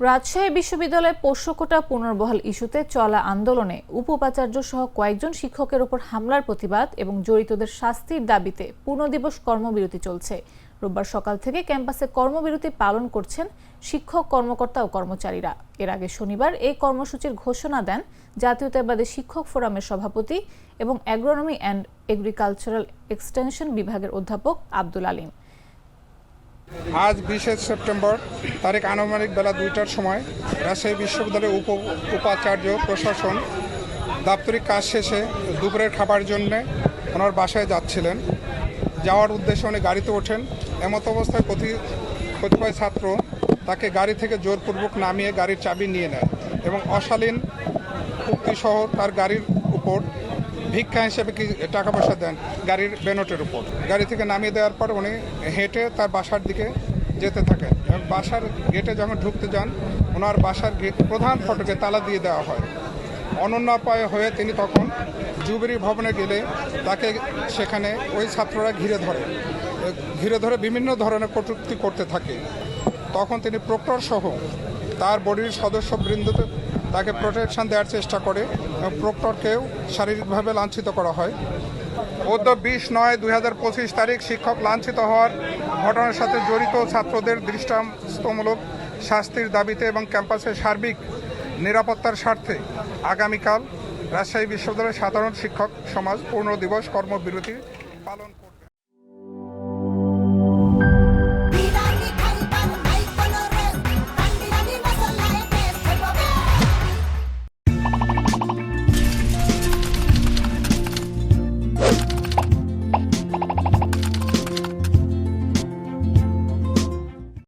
রাজশাহী বিশ্ববিদ্যালয়ে পোষ্য কোটা পুনর্বহাল ইস্যুতে চলা আন্দোলনে উপাচার্য সহ কয়েকজন শিক্ষকের ওপর হামলার প্রতিবাদ এবং জড়িতদের শাস্তির দাবিতে পূর্ণদিবস কর্মবিরতি চলছে। রোববার সকাল থেকে ক্যাম্পাসে কর্মবিরতি পালন করছেন শিক্ষক, কর্মকর্তা ও কর্মচারীরা। এর আগে শনিবার এই কর্মসূচির ঘোষণা দেন জাতীয়তাবাদী শিক্ষক ফোরামের সভাপতি এবং অ্যাগ্রোনমি অ্যান্ড এগ্রিকালচারাল এক্সটেনশন বিভাগের অধ্যাপক আব্দুল আলীম। আজ 20 সেপ্টেম্বর তারিখ আনুমানিক বেলা 2টার সময় রাজশাহী বিশ্ববিদ্যালয়ের উপাচার্য প্রশাসন দাপ্তরিক কাজ শেষে দুপুরের খাবার জন্য ওনার বাসায় যাচ্ছিলেন। যাওয়ার উদ্দেশ্যে উনি গাড়িতে ওঠেন। এমত অবস্থায় কতিপয় ছাত্র তাকে গাড়ি থেকে জোরপূর্বক নামিয়ে গাড়ির চাবি নিয়ে নেয় এবং অশালীন উক্তিসহ তার গাড়ির উপর ভিক্ষা হিসেবে টাকা পয়সা দেন গাড়ির বেনটের উপর। গাড়ি থেকে নামিয়ে দেওয়ার পর উনি হেঁটে তার বাসার দিকে যেতে থাকেন এবং বাসার গেটে যখন ঢুকতে যান ওনার বাসার প্রধান ফটকে তালা দিয়ে দেওয়া হয়। অনন্যাপায় হয়ে তিনি তখন জুবিলি ভবনে গেলে তাকে সেখানে ওই ছাত্ররা ঘিরে ধরে বিভিন্ন ধরনের কটূক্তি করতে থাকে। তখন তিনি প্রক্টর সহ তার বডির সদস্যবৃন্দ তাকে প্রোটেকশন দেওয়ার চেষ্টা করে এবং প্রক্টরকেও শারীরিকভাবে লাঞ্ছিত করা হয়। 20/9/2025 তারিখ শিক্ষক লাঞ্ছিত হওয়ার ঘটনার সাথে জড়িত ছাত্রদের দৃষ্টান্তমূলক শাস্তির দাবিতে এবং ক্যাম্পাসের সার্বিক নিরাপত্তার স্বার্থে আগামীকাল রাজশাহী বিশ্ববিদ্যালয়ের সাধারণ শিক্ষক সমাজ পূর্ণ দিবস কর্মবিরতি পালন